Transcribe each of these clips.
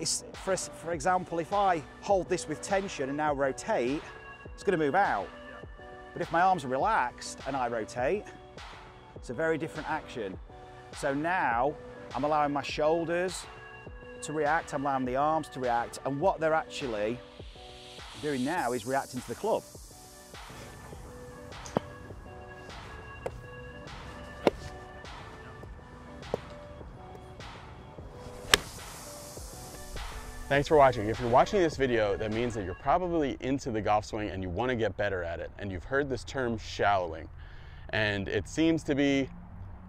for example, if I hold this with tension and now rotate, it's going to move out. But if my arms are relaxed and I rotate, it's a very different action. So now I'm allowing my shoulders to react, I'm allowing the arms to react, and what they're actually doing now is reacting to the club. Thanks for watching. If you're watching this video, that means that you're probably into the golf swing and you want to get better at it. And you've heard this term shallowing. And it seems to be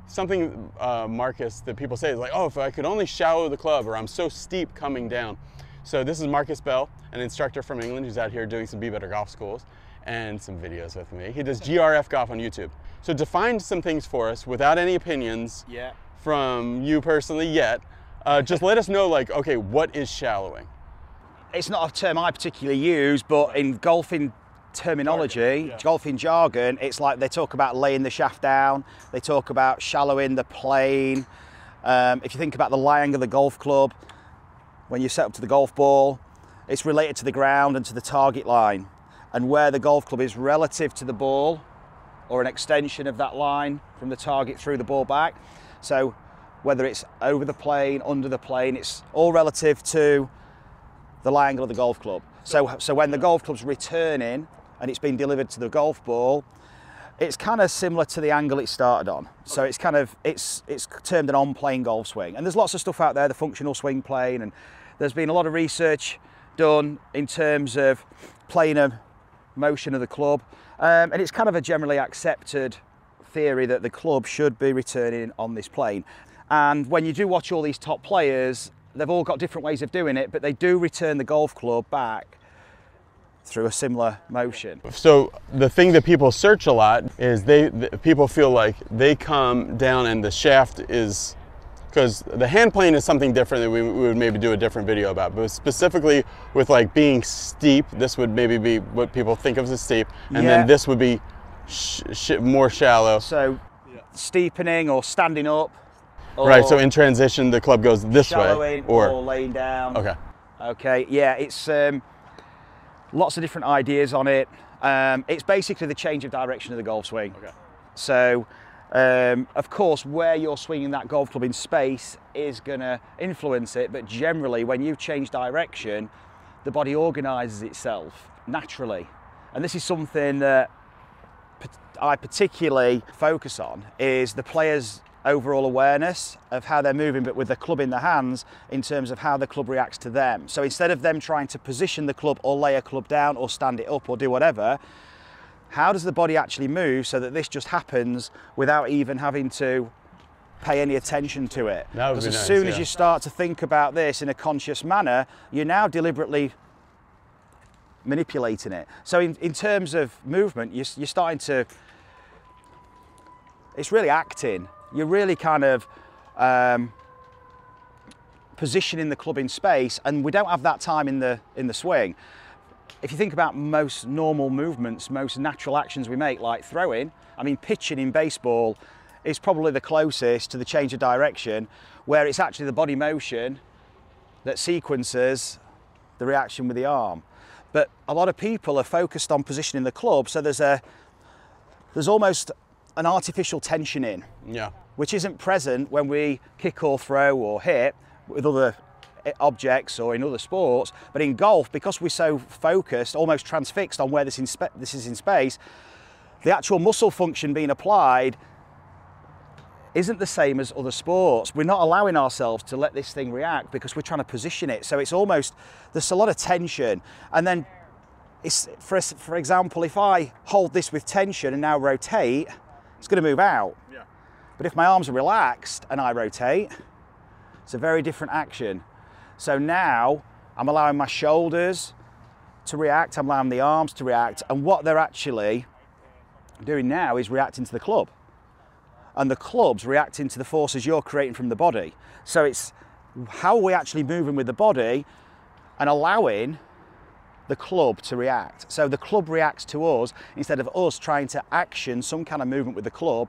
something, Marcus, that people say is like, oh, if I could only shallow the club, or I'm so steep coming down. So this is Marcus Bell, an instructor from England who's out here doing some Be Better Golf schools and some videos with me. He does GRFGolf on YouTube. So define some things for us without any opinions from you personally yet. Just let us know, like, okay, what is shallowing? It's not a term I particularly use, but in golfing terminology, golfing jargon, it's like they talk about laying the shaft down, they talk about shallowing the plane. If you think about the lie angle of the golf club, when you set up to the golf ball, it's related to the ground and to the target line, and where the golf club is relative to the ball, or an extension of that line from the target through the ball back. So whether it's over the plane, under the plane, it's all relative to the lie angle of the golf club. So when the golf club's returning and it's been delivered to the golf ball, it's kind of similar to the angle it started on. So it's kind of, it's termed an on-plane golf swing. And there's lots of stuff out there, the functional swing plane, and there's been a lot of research done in terms of planar motion of the club. And it's kind of a generally accepted theory that the club should be returning on this plane. And when you do watch all these top players, they've all got different ways of doing it, but they do return the golf club back through a similar motion. So the thing that people search a lot is people feel like they come down and the shaft is, because the hand plane is something different that we would maybe do a different video about, but specifically with like being steep, this would maybe be what people think of as steep, and then this would be more shallow. So steepening or standing up. Right, so in transition, the club goes this way, or laying down. Okay. Okay, yeah, it's lots of different ideas on it. It's basically the change of direction of the golf swing. Okay. So, of course, where you're swinging that golf club in space is going to influence it, but generally, when you change direction, the body organises itself naturally. And this is something that I particularly focus on, is the players' overall awareness of how they're moving, but with the club in their hands in terms of how the club reacts to them. So instead of them trying to position the club or lay a club down or stand it up or do whatever, how does the body actually move so that this just happens without even having to pay any attention to it? Because as soon as you start to think about this in a conscious manner, you're now deliberately manipulating it. So in terms of movement, you're starting to, it's really acting. You're really kind of positioning the club in space, and we don't have that time in the swing. If you think about most normal movements, most natural actions we make, like throwing, I mean, pitching in baseball is probably the closest to the change of direction, where it's actually the body motion that sequences the reaction with the arm. But a lot of people are focused on positioning the club, so there's almost an artificial tension in, which isn't present when we kick or throw or hit with other objects or in other sports. But in golf, because we're so focused, almost transfixed on where this is in space, the actual muscle function being applied isn't the same as other sports. We're not allowing ourselves to let this thing react because we're trying to position it. So it's almost, there's a lot of tension. And then, for example, if I hold this with tension and now rotate, it's going to move out. But if my arms are relaxed and I rotate, it's a very different action. So now I'm allowing my shoulders to react, I'm allowing the arms to react, and what they're actually doing now is reacting to the club. And the club's reacting to the forces you're creating from the body. So it's how are we actually moving with the body and allowing the club to react. So the club reacts to us instead of us trying to action some kind of movement with the club.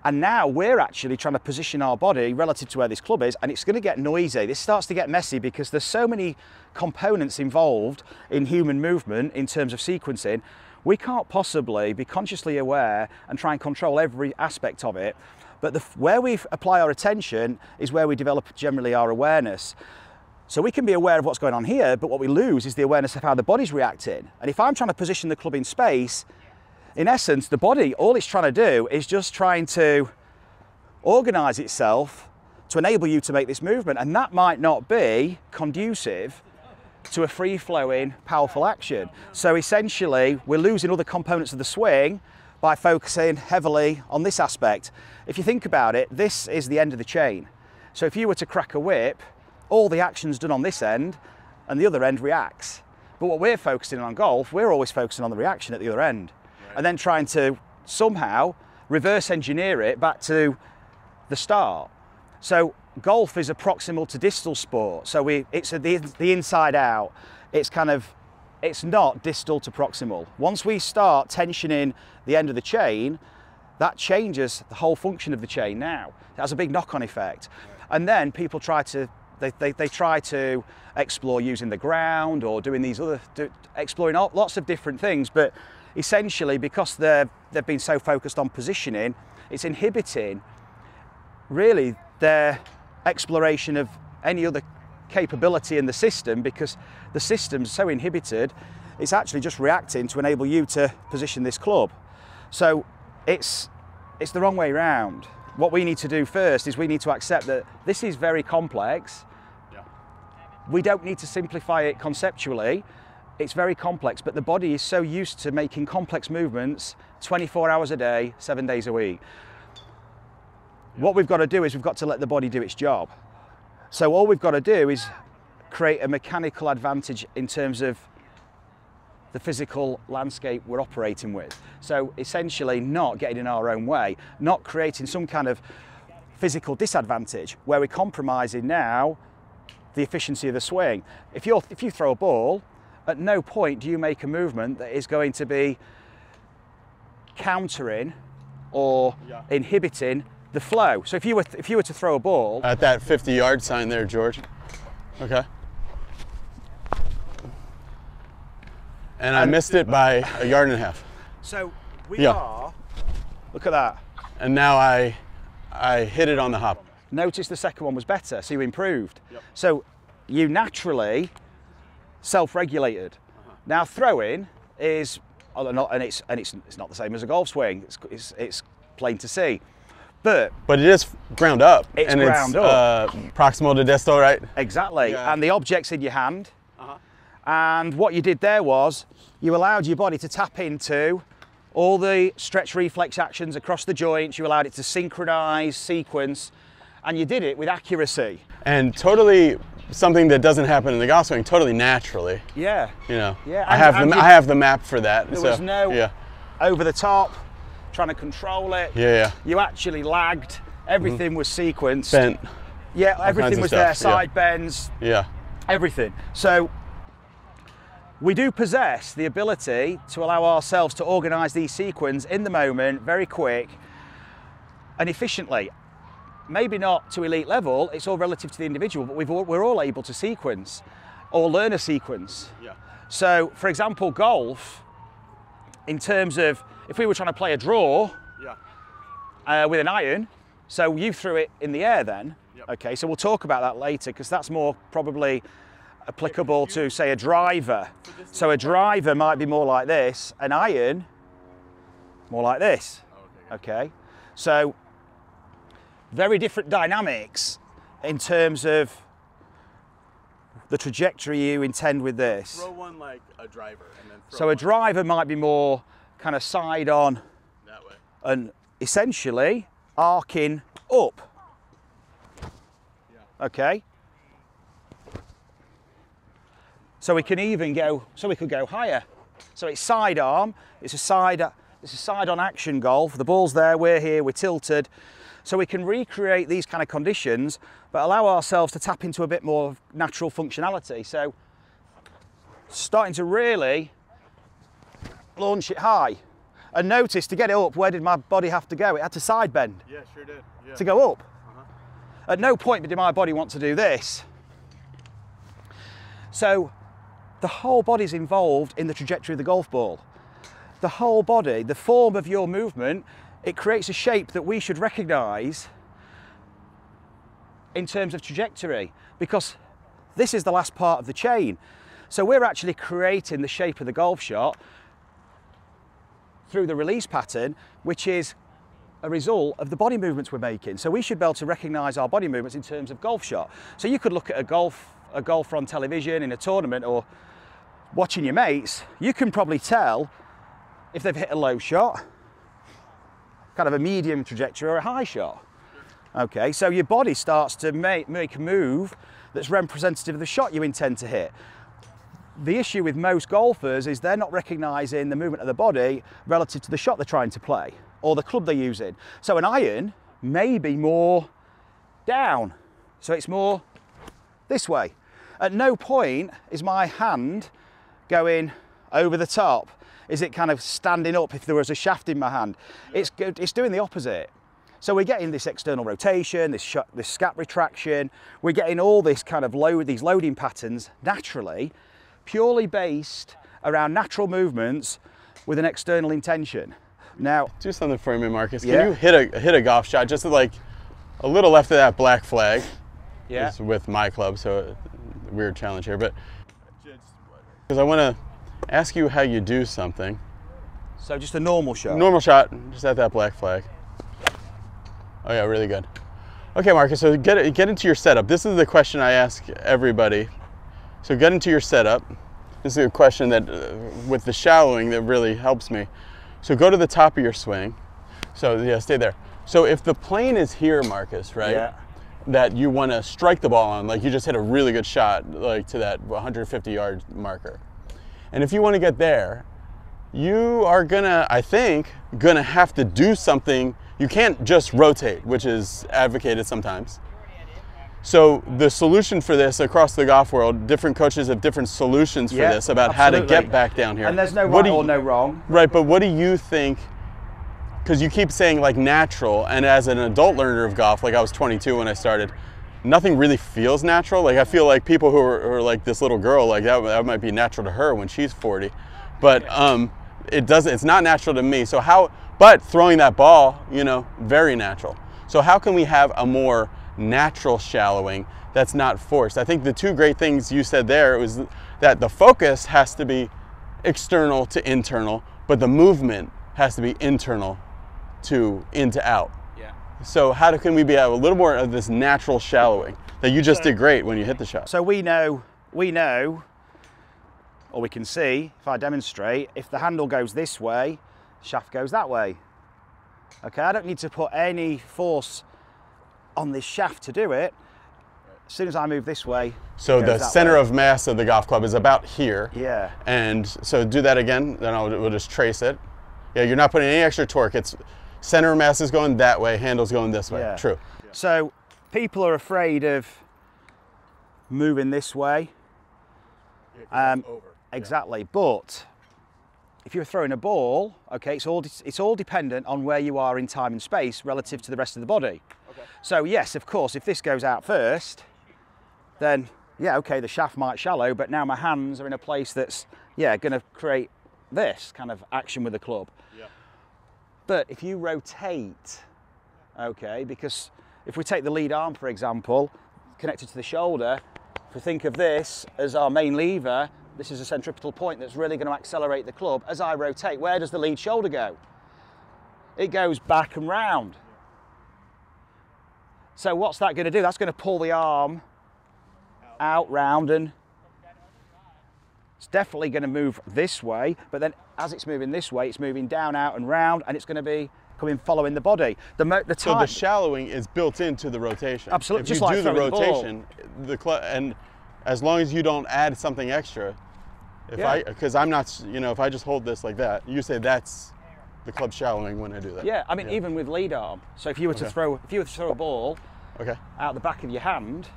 And now we're actually trying to position our body relative to where this club is, and it's going to get noisy. This starts to get messy because there's so many components involved in human movement in terms of sequencing. We can't possibly be consciously aware and try and control every aspect of it. But where we apply our attention is where we develop generally our awareness. So we can be aware of what's going on here, but what we lose is the awareness of how the body's reacting. And if I'm trying to position the club in space, in essence, the body, all it's trying to do is just trying to organize itself to enable you to make this movement. And that might not be conducive to a free-flowing, powerful action. So essentially, we're losing other components of the swing by focusing heavily on this aspect. If you think about it, this is the end of the chain. So if you were to crack a whip, all the action's done on this end and the other end reacts. But what we're focusing on golf, we're always focusing on the reaction at the other end. And then trying to somehow reverse engineer it back to the start. So golf is a proximal to distal sport. So it's the inside out. It's not distal to proximal. Once we start tensioning the end of the chain, that changes the whole function of the chain now. It has a big knock-on effect. And then people try to, they try to explore using the ground or doing these exploring lots of different things, but essentially, because they've been so focused on positioning, it's inhibiting really their exploration of any other capability in the system, because the system's so inhibited, it's actually just reacting to enable you to position this club. So it's the wrong way round. What we need to do first is we need to accept that this is very complex. Yeah. We don't need to simplify it conceptually. It's very complex, but the body is so used to making complex movements 24 hours a day, 7 days a week. What we've got to do is we've got to let the body do its job. So all we've got to do is create a mechanical advantage in terms of the physical landscape we're operating with. So essentially not getting in our own way, not creating some kind of physical disadvantage where we're compromising now the efficiency of the swing. If you throw a ball, at no point do you make a movement that is going to be countering or inhibiting the flow. So if you were to throw a ball at that 50-yard sign there, George. Okay. And I missed it by a yard and a half. So we are. Look at that. And now I hit it on the hop. Notice the second one was better, so you improved. Yep. So you naturally self-regulated. Now throwing is, it's not the same as a golf swing. It's plain to see, but it is ground up. It's ground up. Proximal to distal, right? Exactly. Yeah. And the object's in your hand. And what you did there was you allowed your body to tap into all the stretch reflex actions across the joints. You allowed it to synchronize, sequence, and you did it with accuracy. And totally something that doesn't happen in the golf swing, totally naturally. Yeah. You know. Yeah. I have the map for that. There was no over the top, trying to control it. Yeah. You actually lagged. Everything was sequenced. Bent. Yeah, everything was there. Side bends. Yeah. Everything. So we do possess the ability to allow ourselves to organise these sequences in the moment, very quick and efficiently. Maybe not to elite level, it's all relative to the individual, but we're all able to sequence or learn a sequence. Yeah. So, for example, golf, in terms of, if we were trying to play a draw with an iron, so you threw it in the air then, okay, so we'll talk about that later, because that's more probably applicable to, say, a driver. So a driver might be more like this, an iron more like this. Okay, so very different dynamics in terms of the trajectory you intend with this. Throw one like a driver, and then throw so a driver might be more kind of side on that way, and essentially arcing up. Okay. So we can even go, so we could go higher. So it's sidearm, it's a side-on action golf. The ball's there, we're here, we're tilted. So we can recreate these kind of conditions, but allow ourselves to tap into a bit more natural functionality. So starting to really launch it high. And notice, to get it up, where did my body have to go? It had to side bend. Yeah, sure did. Yeah. To go up. At no point did my body want to do this. So the whole body's involved in the trajectory of the golf ball. The whole body, the form of your movement, it creates a shape that we should recognise in terms of trajectory, because this is the last part of the chain. So we're actually creating the shape of the golf shot through the release pattern, which is a result of the body movements we're making. So we should be able to recognise our body movements in terms of golf shot. So you could look at a golfer on television in a tournament or watching your mates, you can probably tell if they've hit a low shot, kind of a medium trajectory, or a high shot. Okay, so your body starts to make a move that's representative of the shot you intend to hit. The issue with most golfers is they're not recognising the movement of the body relative to the shot they're trying to play or the club they're using. So an iron may be more down, so it's more this way. At no point is my hand going over the top. Is it kind of standing up if there was a shaft in my hand? It's doing the opposite. So we're getting this external rotation, this scap retraction. We're getting all this kind of these loading patterns naturally, purely based around natural movements with an external intention. Now, do something for me, Marcus. Can yeah. you hit a golf shot just like a little left of that black flag? Yeah. It's with my club, so weird challenge here, but because I want to ask you how you do something. So just a normal shot. Normal shot, just at that black flag. Oh yeah, really good. Okay, Marcus. So get into your setup. This is the question I ask everybody. So get into your setup. This is a question that, with the shallowing, that really helps me. So go to the top of your swing. So yeah, stay there. So if the plane is here, Marcus, right? Yeah. That you want to strike the ball on, like you just hit a really good shot, like to that 150-yard marker. And if you want to get there, you are gonna, I think, gonna have to do something. You can't just rotate, which is advocated sometimes. So the solution for this across the golf world, different coaches have different solutions for this about absolutely. how to get back down here. And there's no right or no wrong. Right, but what do you think? Because you keep saying like natural, and as an adult learner of golf, like I was 22 when I started, nothing really feels natural. Like I feel like people who are like this little girl, like that might be natural to her when she's 40, but it's not natural to me. So how? But throwing that ball, you know, very natural. So how can we have a more natural shallowing that's not forced? I think the two great things you said there was that the focus has to be external to internal, but the movement has to be internal to in to out. Yeah. So how can we be a little more of this natural shallowing that you just did great when you hit the shot? So we know, or we can see, if I demonstrate, if the handle goes this way, shaft goes that way. Okay, I don't need to put any force on this shaft to do it. As soon as I move this way, so the center of mass of the golf club is about here. Yeah. And so do that again, then we'll just trace it. Yeah, you're not putting any extra torque. It's center of mass is going that way, handle's going this way. Yeah. True. So people are afraid of moving this way. Exactly, yeah. But if you're throwing a ball, okay, it's all dependent on where you are in time and space relative to the rest of the body. Okay. So yes, of course, if this goes out first, then yeah, okay, the shaft might shallow, but now my hands are in a place that's, yeah, going to create this kind of action with the club. Yeah. But if you rotate, okay, because if we take the lead arm, for example, connected to the shoulder, if we think of this as our main lever, this is a centripetal point that's really going to accelerate the club. As I rotate, where does the lead shoulder go? It goes back and round. So what's that going to do? That's going to pull the arm out, round, and it's definitely going to move this way, but then as it's moving this way, it's moving down, out, and round, and it's going to be following the body. So the shallowing is built into the rotation. Absolutely. If just you like do the rotation, and as long as you don't add something extra, because I'm not, you know, if I just hold this like that, you say that's the club shallowing when I do that. Yeah, I mean, even with lead arm. So if you were to throw a ball out the back of your hand,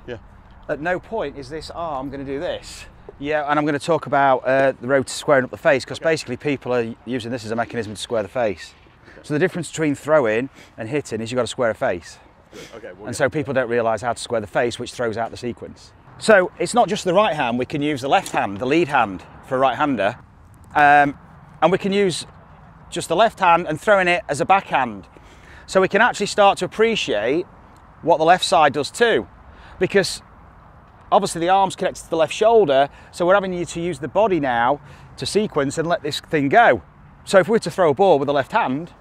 at no point is this arm going to do this. Yeah, and I'm going to talk about the road to squaring up the face, because basically people are using this as a mechanism to square the face. Okay. So the difference between throwing and hitting is you've got to square a face. Okay, and so people don't realise how to square the face, which throws out the sequence. So it's not just the right hand, we can use the left hand, the lead hand for a right-hander, and we can use just the left hand and throwing it as a backhand. So we can actually start to appreciate what the left side does too, because obviously the arm's connected to the left shoulder, so we're having to use the body now to sequence and let this thing go. So if we were to throw a ball with the left hand,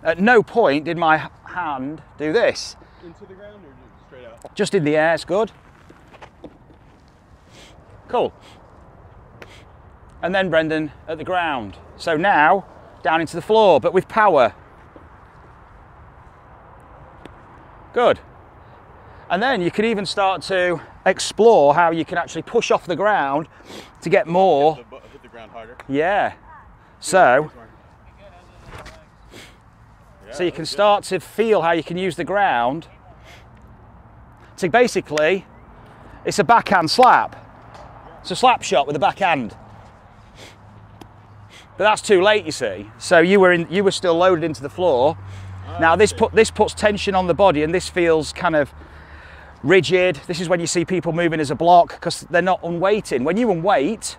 at no point did my hand do this. Into the ground or just straight out? Just in the air, it's good. Cool. And then Brendan at the ground. So now, down into the floor, but with power. Good. And then you can even start to explore how you can actually push off the ground to get more. Hit the ground harder. Yeah. So you can start to feel how you can use the ground to basically, it's a backhand slap. It's a slap shot with a backhand. But that's too late, you see. So you were still loaded into the floor. Now this puts tension on the body, and this feels kind of rigid. This is when you see people moving as a block because they're not unweighting. When you unweight,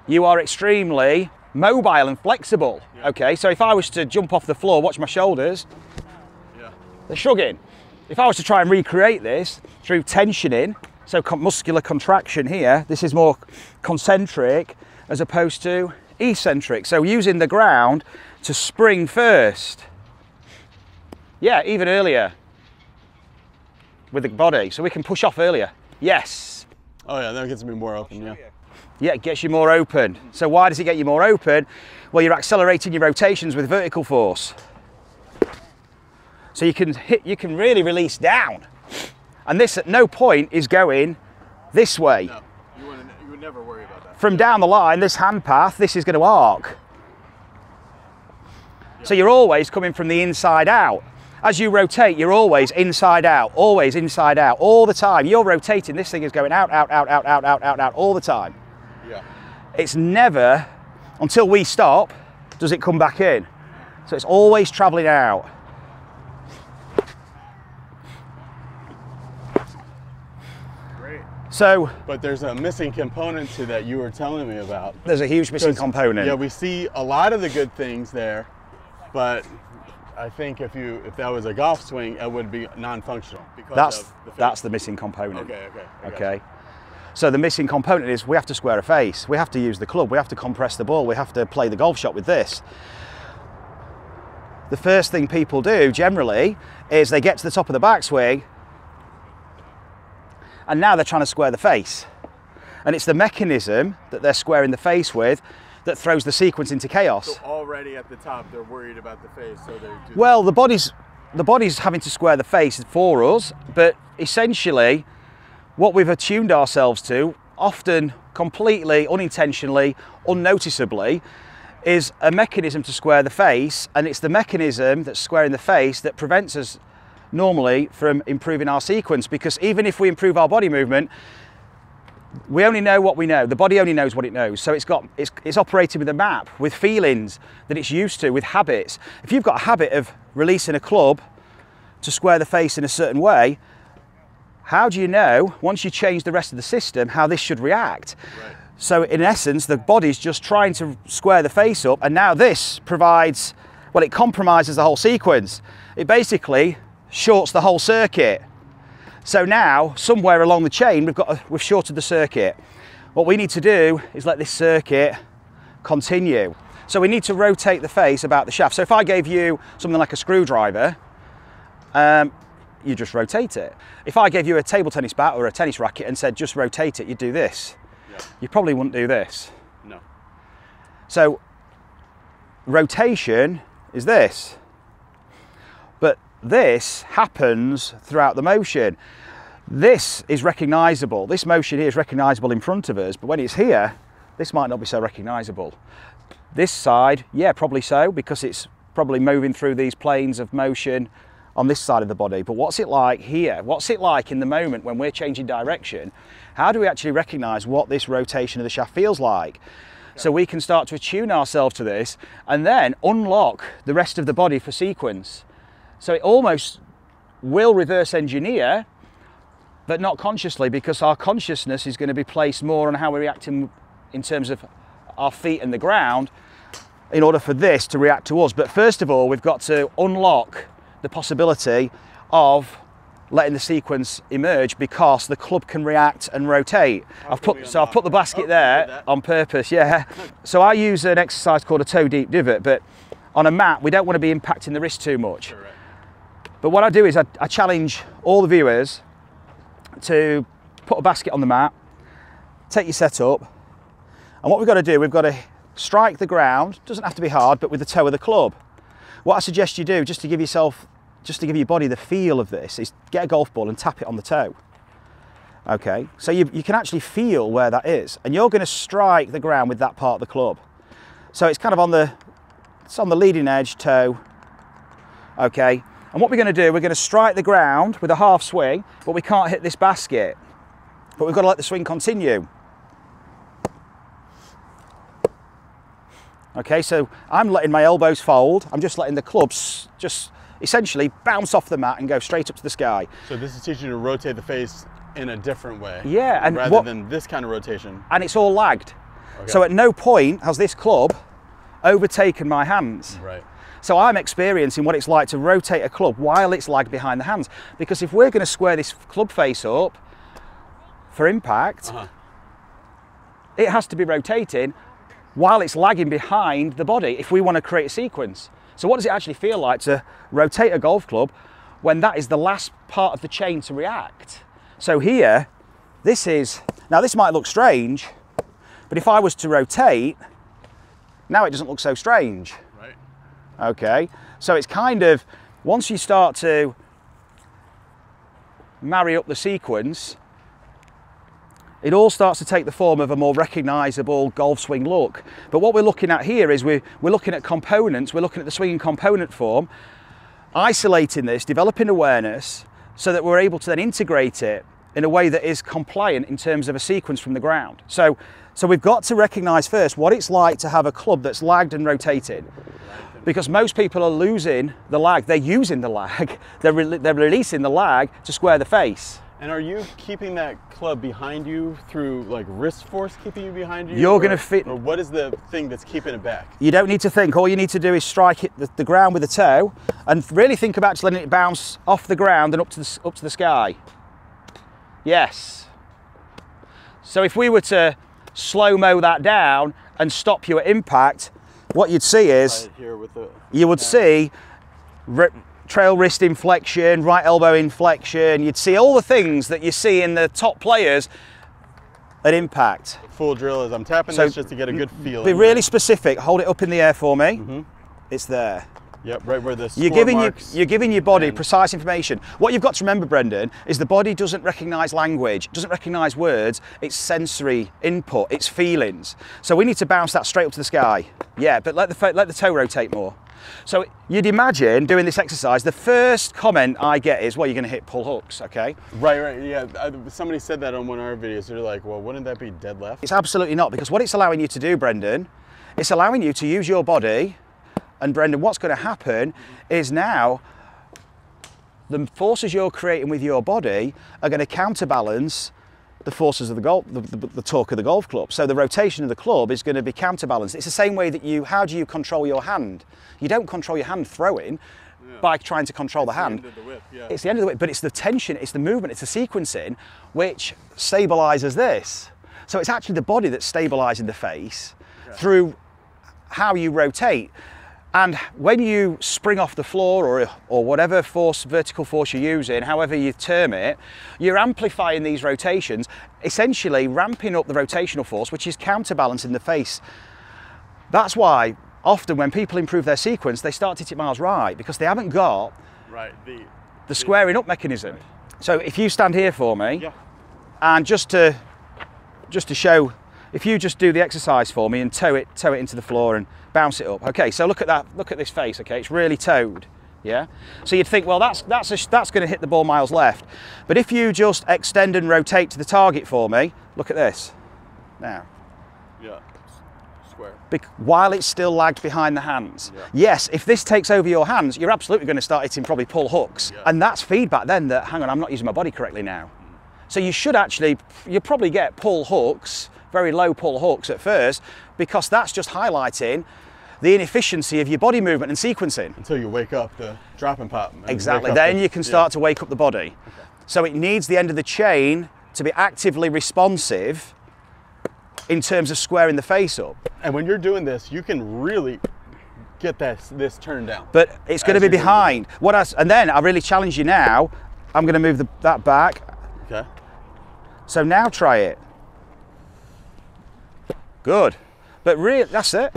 you are extremely mobile and flexible. Yeah. Okay, so if I was to jump off the floor, watch my shoulders, they're shrugging. If I was to try and recreate this through tensioning, so muscular contraction here, this is more concentric as opposed to eccentric. So using the ground to spring first. Yeah, even earlier with the body, so we can push off earlier. Yes. Oh yeah, that gets me more open, yeah. Yeah, it gets you more open. So why does it get you more open? Well, you're accelerating your rotations with vertical force. So you can really release down. And this at no point is going this way. No, you would never worry about that. From down the line, this hand path, this is going to arc. Yeah. So you're always coming from the inside out. As you rotate, you're always inside out, all the time. You're rotating, this thing is going out, out, out, out, out, out, out, out, all the time. Yeah. It's never, until we stop, does it come back in. So it's always traveling out. Great. So, but there's a missing component to that you were telling me about. There's a huge missing component. Yeah, we see a lot of the good things there, but I think if that was a golf swing, it would be non-functional. That's the missing component. Okay. So the missing component is we have to square a face, we have to use the club, we have to compress the ball, we have to play the golf shot with this. The first thing people do generally is they get to the top of the backswing and now they're trying to square the face. And it's the mechanism that they're squaring the face with that throws the sequence into chaos. So already at the top, they're worried about the face, so they do. Well, the body's having to square the face for us, but essentially, what we've attuned ourselves to, often completely unintentionally, unnoticeably, is a mechanism to square the face, and it's the mechanism that's squaring the face that prevents us normally from improving our sequence, because even if we improve our body movement, we only know what we know. The body only knows what it knows. So it's operating with a map, with feelings that it's used to, with habits. If you've got a habit of releasing a club to square the face in a certain way, how do you know, once you change the rest of the system, how this should react? Right. So in essence, the body's just trying to square the face up, and now this provides, well, it compromises the whole sequence. It basically shorts the whole circuit. So now, somewhere along the chain, we've shorted the circuit. What we need to do is let this circuit continue. So we need to rotate the face about the shaft. So if I gave you something like a screwdriver, you just rotate it. If I gave you a table tennis bat or a tennis racket and said just rotate it, you'd do this. Yeah. You probably wouldn't do this. No. So rotation is this. But this happens throughout the motion. This is recognizable. This motion here is recognizable in front of us, but when it's here, this might not be so recognizable. This side, yeah, probably so, because it's probably moving through these planes of motion on this side of the body, but what's it like here? What's it like in the moment when we're changing direction? How do we actually recognize what this rotation of the shaft feels like? So we can start to attune ourselves to this and then unlock the rest of the body for sequence. So it almost will reverse engineer, but not consciously, because our consciousness is going to be placed more on how we're reacting in terms of our feet and the ground in order for this to react to us. But first of all, we've got to unlock the possibility of letting the sequence emerge, because the club can react and rotate. I've put the basket there on purpose, yeah. So I use an exercise called a toe deep divot, but on a mat we don't want to be impacting the wrist too much. Correct. But what I do is I challenge all the viewers to put a basket on the mat, take your set up, and what we've got to do, we've got to strike the ground, doesn't have to be hard, but with the toe of the club. What I suggest you do, just to give your body the feel of this, is get a golf ball and tap it on the toe. Okay, so you can actually feel where that is, and you're going to strike the ground with that part of the club. So it's kind of on the leading edge toe. Okay, and what we're going to do, we're going to strike the ground with a half swing, but we can't hit this basket. But we've got to let the swing continue. Okay, so I'm letting my elbows fold. I'm just letting the clubs just essentially bounce off the mat and go straight up to the sky. So this is teaching you to rotate the face in a different way. Yeah, and rather than this kind of rotation. And it's all lagged. Okay. So at no point has this club overtaken my hands. Right. So I'm experiencing what it's like to rotate a club while it's lagged behind the hands. Because if we're going to square this club face up for impact, it has to be rotating while it's lagging behind the body if we want to create a sequence. So what does it actually feel like to rotate a golf club when that is the last part of the chain to react? So here, now this might look strange, but if I was to rotate, now it doesn't look so strange. Right. Okay, so it's kind of, once you start to marry up the sequence, it all starts to take the form of a more recognisable golf swing look. But what we're looking at here is we're looking at components, we're looking at the swinging component form, isolating this, developing awareness, so that we're able to then integrate it in a way that is compliant in terms of a sequence from the ground. So we've got to recognise first what it's like to have a club that's lagged and rotated. Because most people are losing the lag, they're using the lag, they're releasing the lag to square the face. And are you keeping that club behind you through like wrist force keeping you behind you? You're going to fit. Or what is the thing that's keeping it back? You don't need to think. All you need to do is strike it the ground with the toe, and really think about just letting it bounce off the ground and up to the sky. Yes. So if we were to slow-mo that down and stop you at impact, what you'd see is you would see trail wrist inflection, right elbow inflection. You'd see all the things that you see in the top players at impact. The full drill is I'm tapping this just to get a good feel. Be really specific. Hold it up in the air for me. It's there. Yep, right where the you're giving your body precise information. What you've got to remember, Brendan, is the body doesn't recognise language, doesn't recognise words. It's sensory input, it's feelings. So we need to bounce that straight up to the sky. Yeah, but let the toe rotate more. So you'd imagine doing this exercise, the first comment I get is, well, you're going to hit pull hooks, okay? Right, yeah. Somebody said that on one of our videos. They're like, well, wouldn't that be dead left? It's absolutely not, because what it's allowing you to do, Brendan, it's allowing you to use your body. And Brendan, what's going to happen is now the forces you're creating with your body are going to counterbalance the forces of the torque of the golf club. So the rotation of the club is going to be counterbalanced. It's the same way that how do you control your hand? You don't control your hand throwing by trying to control the hand. It's the end of the whip, yeah. It's the end of the whip, but it's the tension, it's the movement, it's the sequencing which stabilizes this. So it's actually the body that's stabilizing the face through how you rotate. And when you spring off the floor or whatever force, vertical force you're using, however you term it, you're amplifying these rotations, essentially ramping up the rotational force, which is counterbalancing the face. That's why often when people improve their sequence, they start to hit it miles right, because they haven't got the squaring up mechanism. Right. So if you stand here for me, and just to show, if you just do the exercise for me and toe it into the floor and bounce it up. Okay, so look at that, look at this face, okay, it's really toed, Yeah, so you'd think, well, that's going to hit the ball miles left. But if you just extend and rotate to the target for me, look at this. Now. Yeah. Square. While it's still lagged behind the hands. Yeah. Yes, if this takes over your hands, you're absolutely going to start hitting probably pull hooks. Yeah. And that's feedback then that, hang on, I'm not using my body correctly now. So you should actually, you probably get pull hooks, very low pull hooks at first, because that's just highlighting the inefficiency of your body movement and sequencing. Until you wake up the drop and pop. And exactly, then you can start to wake up the body. Okay. So it needs the end of the chain to be actively responsive in terms of squaring the face up. And when you're doing this, you can really get this turned down. But it's going to be behind. And then I really challenge you now. I'm going to move that back. Okay. So now try it. Good. But really, that's it.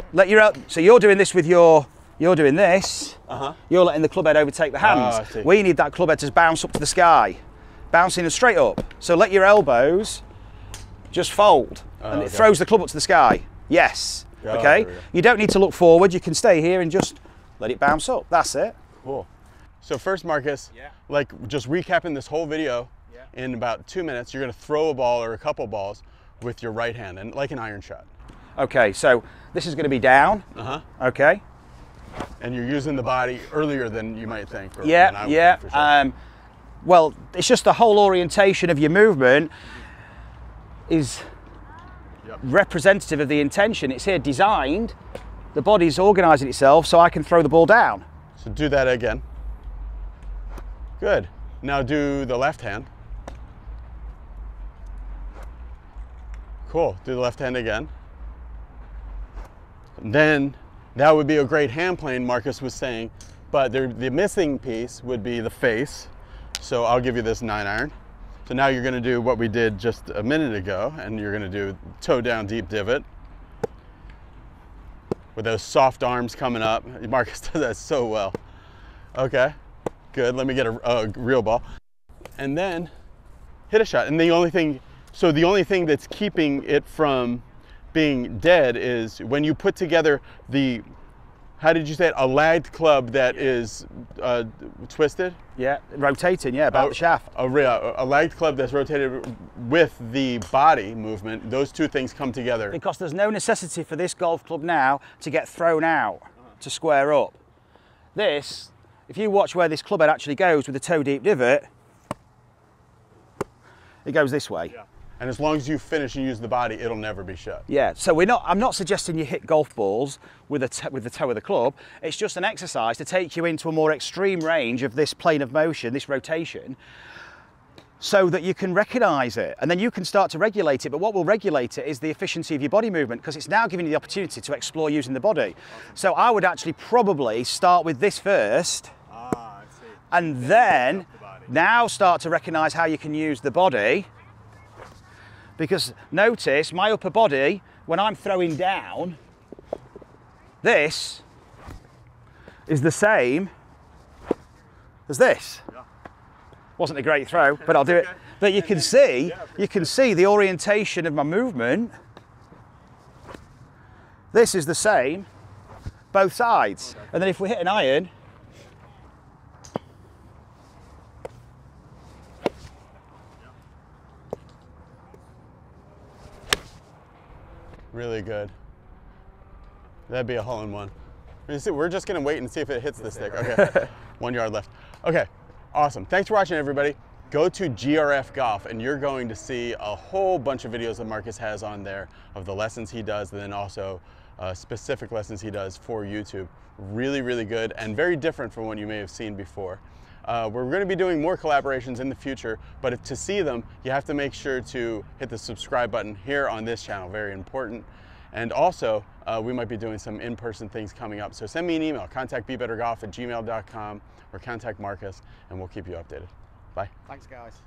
So you're doing this with you're doing this. You're letting the club head overtake the hands. I see. We need that club head to bounce up to the sky, bouncing and straight up. So let your elbows just fold, and it throws the club up to the sky. Yes. Oh, okay. You don't need to look forward. You can stay here and just let it bounce up. That's it. Cool. So first, Marcus, like just recapping this whole video, in about 2 minutes, you're going to throw a ball or a couple balls with your right hand, and like an iron shot. Okay, so this is going to be down. Okay. And you're using the body earlier than you might think. Or Yeah, than I would think, for sure. Well, it's just the whole orientation of your movement is representative of the intention. It's here designed. The body's organising itself so I can throw the ball down. So do that again. Good. Now do the left hand. Cool. Do the left hand again. Then that would be a great hand plane, Marcus was saying, but the missing piece would be the face. So I'll give you this 9-iron. So now you're going to do what we did just a minute ago, and you're going to do toe down deep divot with those soft arms coming up. Marcus does that so well. Okay, good. Let me get a real ball. And then hit a shot. And the only thing that's keeping it from being dead is when you put together the, how did you say it, a lagged club that is twisted? Yeah, rotating, about the shaft. A lagged club that's rotated with the body movement, those two things come together. Because there's no necessity for this golf club now to get thrown out to square up. This, if you watch where this club head actually goes with the toe deep divot, it goes this way. Yeah. And as long as you finish and use the body, it'll never be shut. Yeah, so I'm not suggesting you hit golf balls with the toe of the club. It's just an exercise to take you into a more extreme range of this plane of motion, this rotation, so that you can recognize it. And then you can start to regulate it. But what will regulate it is the efficiency of your body movement, because it's now giving you the opportunity to explore using the body. So I would actually probably start with this first, and then now start to recognize how you can use the body. Because notice my upper body, when I'm throwing down, this is the same as this. Wasn't a great throw, but I'll do it. But you can see the orientation of my movement. This is the same, both sides. And then if we hit an iron, really good. That'd be a hole-in-one. We're just gonna wait and see if it hits the stick. Okay, 1 yard left. Okay, awesome. Thanks for watching, everybody. Go to GRF Golf and you're going to see a whole bunch of videos that Marcus has on there of the lessons he does, and then also specific lessons he does for YouTube. Really, really good and very different from what you may have seen before. We're going to be doing more collaborations in the future, but to see them, you have to make sure to hit the subscribe button here on this channel, very important. And also, we might be doing some in-person things coming up. So send me an email, contactbebettergolf@gmail.com, or contact Marcus, and we'll keep you updated. Bye. Thanks, guys.